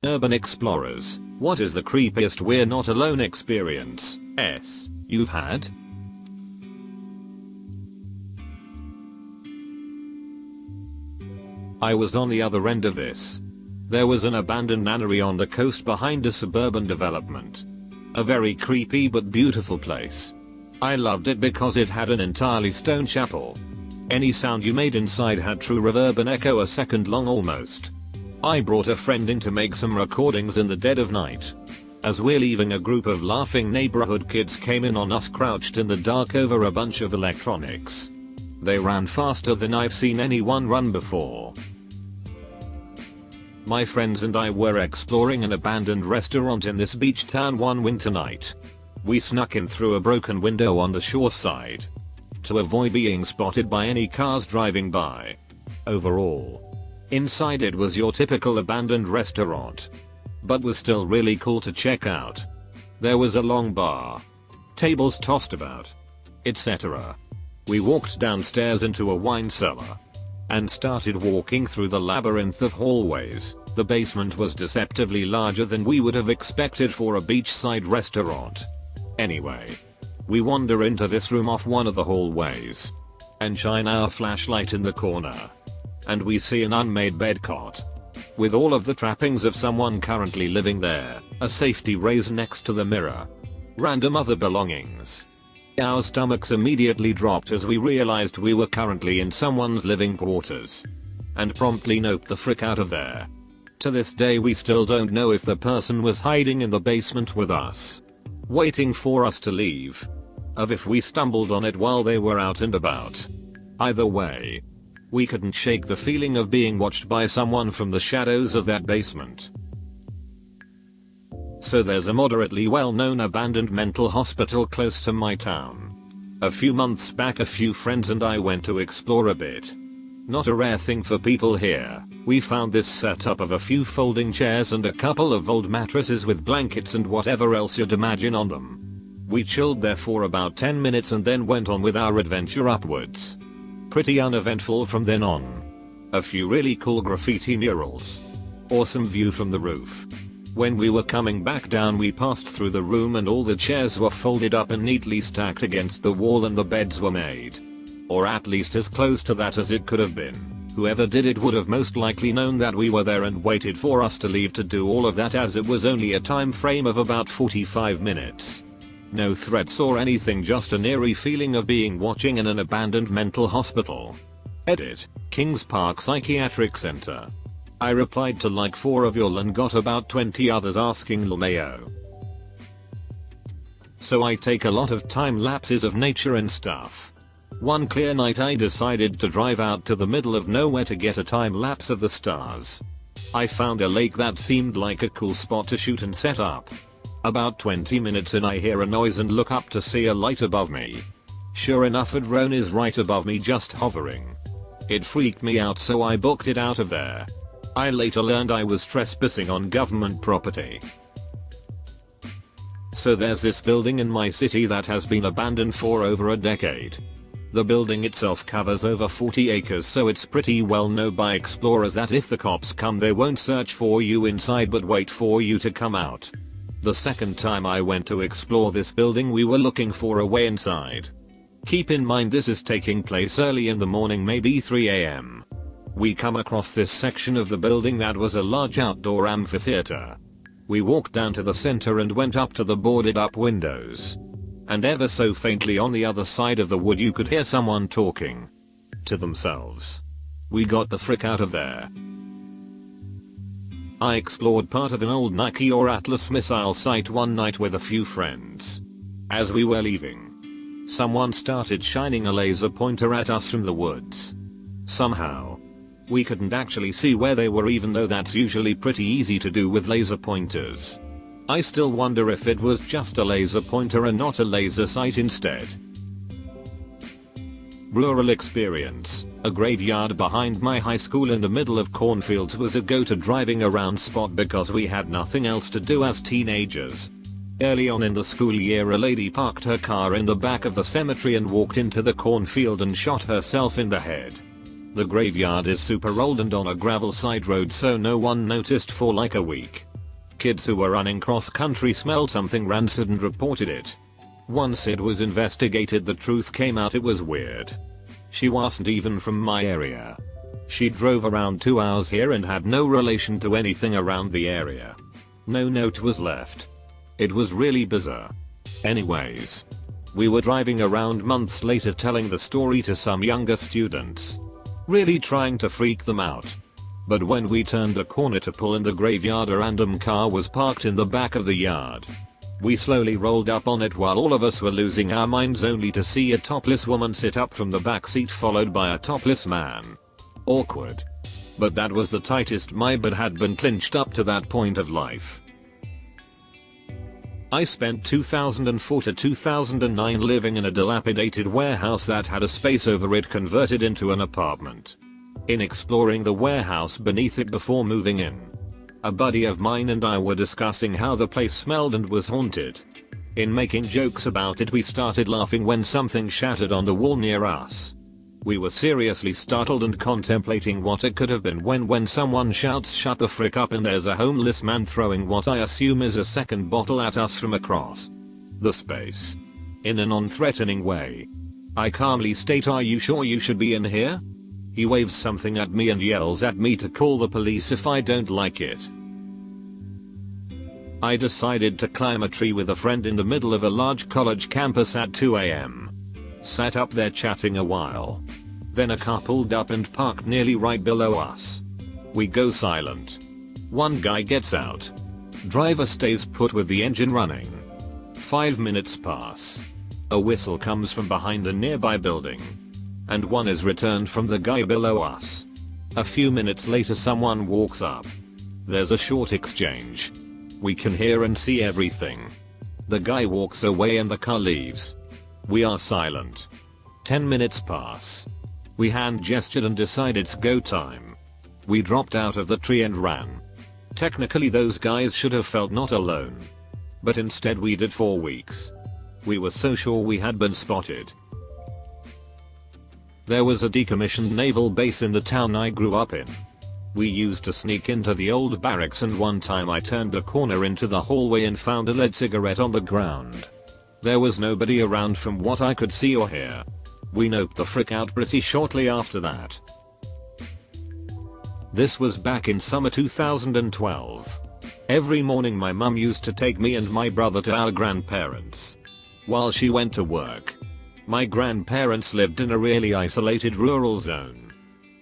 Urban explorers, what is the creepiest we're not alone experience you've had? I was on the other end of this. There was an abandoned nunnery on the coast behind a suburban development. A very creepy but beautiful place. I loved it because it had an entirely stone chapel. Any sound you made inside had true reverb and echo a second long almost. I brought a friend in to make some recordings in the dead of night. As we're leaving, a group of laughing neighborhood kids came in on us crouched in the dark over a bunch of electronics. They ran faster than I've seen anyone run before. My friends and I were exploring an abandoned restaurant in this beach town one winter night. We snuck in through a broken window on the shore side to avoid being spotted by any cars driving by. Overall, inside it was your typical abandoned restaurant, but was still really cool to check out. There was a long bar, tables tossed about, etc. We walked downstairs into a wine cellar and started walking through the labyrinth of hallways. The basement was deceptively larger than we would have expected for a beachside restaurant. Anyway, we wander into this room off one of the hallways and shine our flashlight in the corner, and we see an unmade bed cot with all of the trappings of someone currently living there, a safety raise next to the mirror, random other belongings. Our stomachs immediately dropped as we realized we were currently in someone's living quarters, and promptly noped the frick out of there. To this day we still don't know if the person was hiding in the basement with us, waiting for us to leave, or if we stumbled on it while they were out and about. Either way, we couldn't shake the feeling of being watched by someone from the shadows of that basement. So there's a moderately well-known abandoned mental hospital close to my town. A few months back a few friends and I went to explore a bit. Not a rare thing for people here. We found this setup of a few folding chairs and a couple of old mattresses with blankets and whatever else you'd imagine on them. We chilled there for about 10 minutes and then went on with our adventure upwards. Pretty uneventful from then on. A few really cool graffiti murals. Awesome view from the roof. When we were coming back down we passed through the room and all the chairs were folded up and neatly stacked against the wall and the beds were made. Or at least as close to that as it could have been. Whoever did it would have most likely known that we were there and waited for us to leave to do all of that, as it was only a time frame of about 45 minutes. No threats or anything, just an eerie feeling of being watching in an abandoned mental hospital. Edit, Kings Park Psychiatric Center. I replied to like 4 of y'all and got about 20 others asking LMAO. So I take a lot of time lapses of nature and stuff. One clear night I decided to drive out to the middle of nowhere to get a time lapse of the stars. I found a lake that seemed like a cool spot to shoot and set up. About 20 minutes in I hear a noise and look up to see a light above me. Sure enough, a drone is right above me just hovering. It freaked me out, so I booked it out of there. I later learned I was trespassing on government property. So there's this building in my city that has been abandoned for over a decade. The building itself covers over 40 acres, so it's pretty well known by explorers that if the cops come they won't search for you inside but wait for you to come out. The second time I went to explore this building we were looking for a way inside. Keep in mind this is taking place early in the morning, maybe 3 AM. We come across this section of the building that was a large outdoor amphitheater. We walked down to the center and went up to the boarded up windows. And ever so faintly on the other side of the wood you could hear someone talking to themselves. We got the frick out of there. I explored part of an old Nike or Atlas missile site one night with a few friends. As we were leaving, someone started shining a laser pointer at us from the woods. Somehow, we couldn't actually see where they were, even though that's usually pretty easy to do with laser pointers. I still wonder if it was just a laser pointer and not a laser sight instead. Rural experience. A graveyard behind my high school in the middle of cornfields was a go-to driving around spot because we had nothing else to do as teenagers. Early on in the school year a lady parked her car in the back of the cemetery and walked into the cornfield and shot herself in the head. The graveyard is super old and on a gravel side road, so no one noticed for like a week. kids who were running cross country smelled something rancid and reported it. Once it was investigated, the truth came out. It was weird. She wasn't even from my area. She drove around 2 hours here and had no relation to anything around the area. No note was left. It was really bizarre. Anyways, we were driving around months later telling the story to some younger students, really trying to freak them out. But when we turned the corner to pull in the graveyard, a random car was parked in the back of the yard. We slowly rolled up on it while all of us were losing our minds, only to see a topless woman sit up from the back seat followed by a topless man. Awkward. But that was the tightest my bed had been clinched up to that point of life. I spent 2004 to 2009 living in a dilapidated warehouse that had a space over it converted into an apartment. In exploring the warehouse beneath it before moving in, a buddy of mine and I were discussing how the place smelled and was haunted. In making jokes about it, we started laughing when something shattered on the wall near us. We were seriously startled and contemplating what it could have been when someone shouts, "Shut the frick up," and there's a homeless man throwing what I assume is a second bottle at us from across the space. In a non-threatening way, I calmly state, "Are you sure you should be in here?" He waves something at me and yells at me to call the police if I don't like it. I decided to climb a tree with a friend in the middle of a large college campus at 2 AM. Sat up there chatting a while. Then a car pulled up and parked nearly right below us. We go silent. One guy gets out. Driver stays put with the engine running. 5 minutes pass. A whistle comes from behind a nearby building. And one is returned from the guy below us. A few minutes later someone walks up. There's a short exchange. We can hear and see everything. The guy walks away and the car leaves. We are silent. 10 minutes pass. We hand gestured and decide it's go time. We dropped out of the tree and ran. Technically those guys should have felt not alone. But instead we did for weeks. We were so sure we had been spotted. There was a decommissioned naval base in the town I grew up in. We used to sneak into the old barracks, and one time I turned a corner into the hallway and found a lead cigarette on the ground. There was nobody around from what I could see or hear. We noped the frick out pretty shortly after that. This was back in summer 2012. Every morning my mum used to take me and my brother to our grandparents. While she went to work, my grandparents lived in a really isolated rural zone.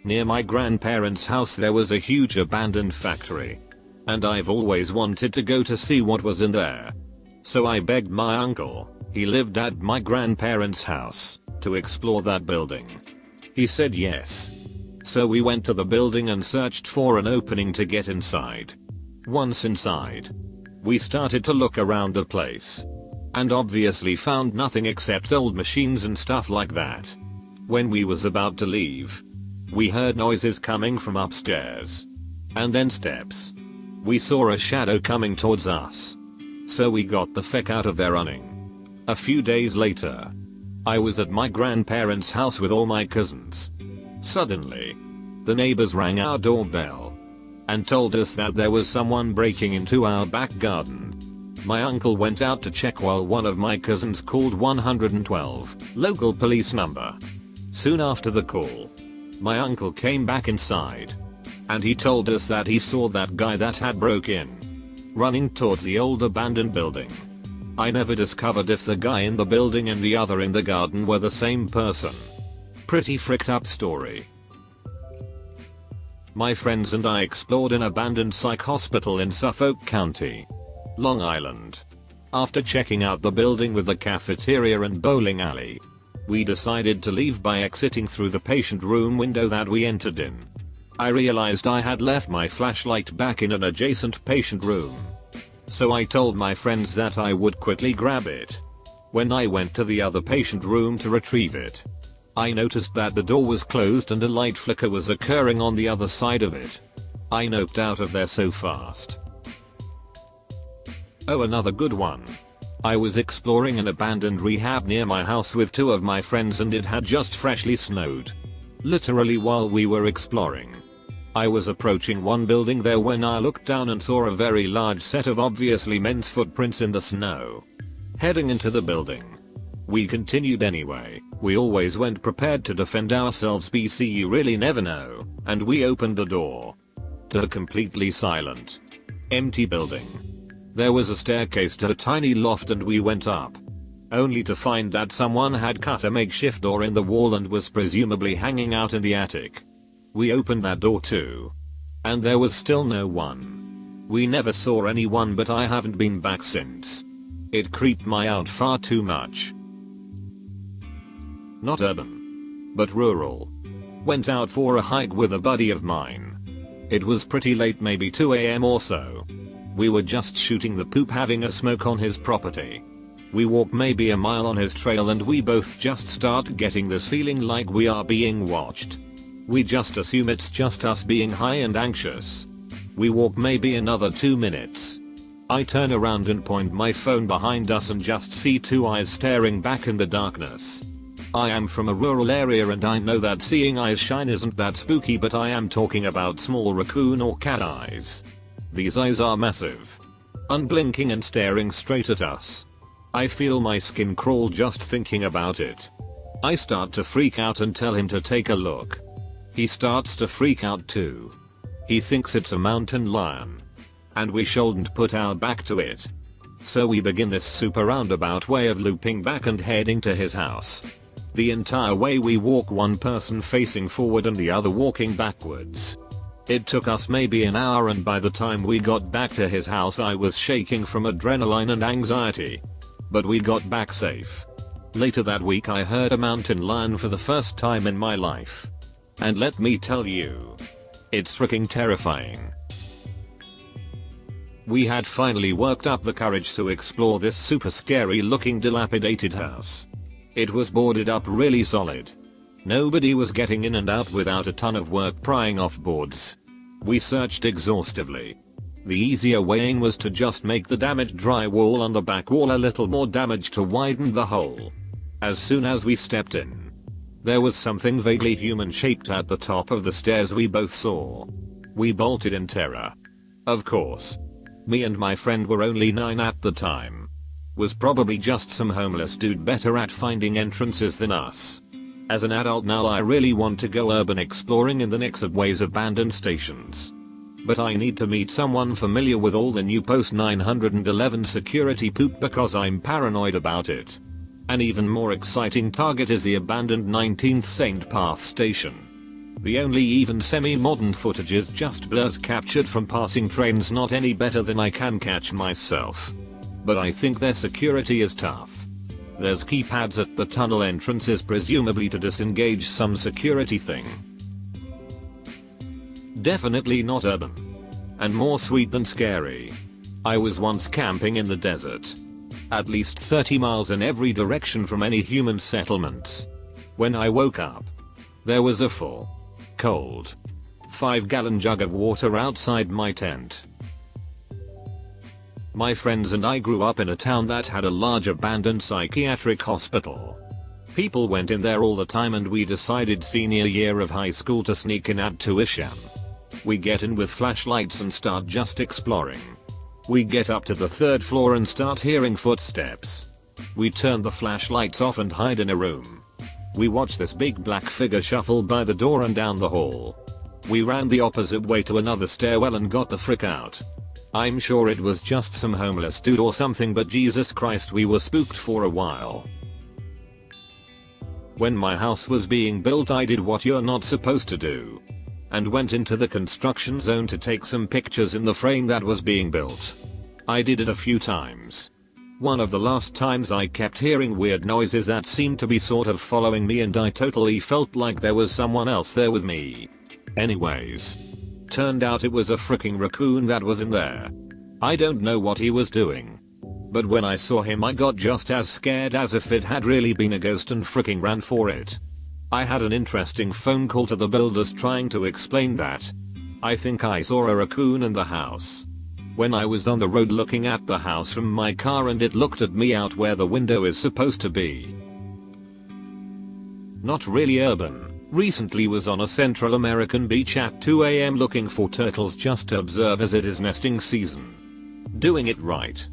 Near my grandparents' house there was a huge abandoned factory. And I've always wanted to go to see what was in there. So I begged my uncle, he lived at my grandparents' house, to explore that building. He said yes. So we went to the building and searched for an opening to get inside. Once inside, we started to look around the place. And obviously found nothing except old machines and stuff like that. When we was about to leave, we heard noises coming from upstairs. And then steps. We saw a shadow coming towards us. So we got the feck out of there running. A few days later, I was at my grandparents' house with all my cousins. Suddenly, the neighbors rang our doorbell and told us that there was someone breaking into our back garden. My uncle went out to check while one of my cousins called 112, local police number. Soon after the call, my uncle came back inside, and he told us that he saw that guy that had broke in, running towards the old abandoned building. I never discovered if the guy in the building and the other in the garden were the same person. Pretty fricked up story. My friends and I explored an abandoned psych hospital in Suffolk County, Long Island. After checking out the building with the cafeteria and bowling alley, we decided to leave by exiting through the patient room window that we entered in. I realized I had left my flashlight back in an adjacent patient room. So I told my friends that I would quickly grab it. When I went to the other patient room to retrieve it, I noticed that the door was closed and a light flicker was occurring on the other side of it. I noped out of there so fast. Oh, another good one. I was exploring an abandoned rehab near my house with two of my friends and it had just freshly snowed. Literally while we were exploring, I was approaching one building there when I looked down and saw a very large set of obviously men's footprints in the snow. Heading into the building. We continued anyway. We always went prepared to defend ourselves, BC you really never know, and we opened the door. To a completely silent, empty building. There was a staircase to a tiny loft and we went up. Only to find that someone had cut a makeshift door in the wall and was presumably hanging out in the attic. We opened that door too. And there was still no one. We never saw anyone, but I haven't been back since. It creeped me out far too much. Not urban, but rural. Went out for a hike with a buddy of mine. It was pretty late, maybe 2 AM or so. We were just shooting the poop, having a smoke on his property. We walk maybe a mile on his trail and we both just start getting this feeling like we are being watched. We just assume it's just us being high and anxious. We walk maybe another 2 minutes. I turn around and point my phone behind us and just see 2 eyes staring back in the darkness. I am from a rural area and I know that seeing eyes shine isn't that spooky, but I am talking about small raccoon or cat eyes. These eyes are massive. Unblinking and staring straight at us. I feel my skin crawl just thinking about it. I start to freak out and tell him to take a look. He starts to freak out too. He thinks it's a mountain lion. And we shouldn't put our back to it. So we begin this super roundabout way of looping back and heading to his house. The entire way we walk, one person facing forward and the other walking backwards. It took us maybe an hour, and by the time we got back to his house I was shaking from adrenaline and anxiety. But we got back safe. Later that week I heard a mountain lion for the first time in my life. And let me tell you, it's freaking terrifying. We had finally worked up the courage to explore this super scary looking dilapidated house. It was boarded up really solid. Nobody was getting in and out without a ton of work prying off boards. We searched exhaustively. The easier way in was to just make the damaged drywall on the back wall a little more damage to widen the hole. As soon as we stepped in, there was something vaguely human shaped at the top of the stairs we both saw. We bolted in terror. Of course. Me and my friend were only 9 at the time. Was probably just some homeless dude better at finding entrances than us. As an adult now I really want to go urban exploring in the next subway's abandoned stations. But I need to meet someone familiar with all the new post 911 security poop because I'm paranoid about it. An even more exciting target is the abandoned 19th St. Path station. The only even semi-modern footage is just blurs captured from passing trains, not any better than I can catch myself. But I think their security is tough. There's keypads at the tunnel entrances, presumably to disengage some security thing. Definitely not urban. And more sweet than scary. I was once camping in the desert. At least 30 miles in every direction from any human settlements. When I woke up, there was a full, cold, 5-gallon jug of water outside my tent. My friends and I grew up in a town that had a large abandoned psychiatric hospital. People went in there all the time and we decided senior year of high school to sneak in at tuition. We get in with flashlights and start just exploring. We get up to the 3rd floor and start hearing footsteps. We turn the flashlights off and hide in a room. We watch this big black figure shuffle by the door and down the hall. We ran the opposite way to another stairwell and got the frick out. I'm sure it was just some homeless dude or something, but Jesus Christ, we were spooked for a while. When my house was being built I did what you're not supposed to do. And went into the construction zone to take some pictures in the frame that was being built. I did it a few times. One of the last times I kept hearing weird noises that seemed to be sort of following me and I totally felt like there was someone else there with me. Anyways. Turned out it was a freaking raccoon that was in there. I don't know what he was doing. But when I saw him I got just as scared as if it had really been a ghost and freaking ran for it. I had an interesting phone call to the builders trying to explain that. I think I saw a raccoon in the house. When I was on the road looking at the house from my car and it looked at me out where the window is supposed to be. Not really urban. Recently was on a Central American beach at 2 AM looking for turtles just to observe as it is nesting season. Doing it right.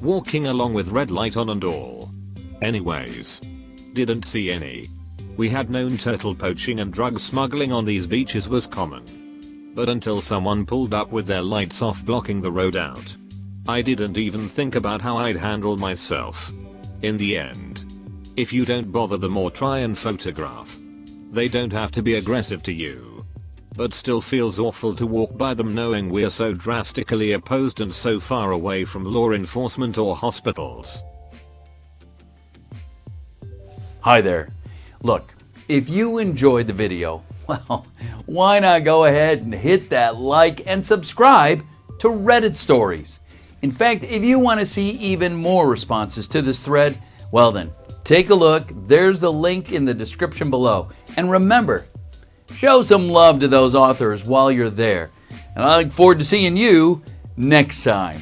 Walking along with red light on and all. Anyways. Didn't see any. We had known turtle poaching and drug smuggling on these beaches was common. But until someone pulled up with their lights off blocking the road out. I didn't even think about how I'd handle myself. In the end. If you don't bother them or try and photograph. They don't have to be aggressive to you. But still feels awful to walk by them knowing we're so drastically opposed and so far away from law enforcement or hospitals. Hi there. Look, if you enjoyed the video, well, why not go ahead and hit that like and subscribe to Reddit Stories. In fact, if you want to see even more responses to this thread, well then, take a look. There's the link in the description below. And remember, show some love to those authors while you're there. And I look forward to seeing you next time.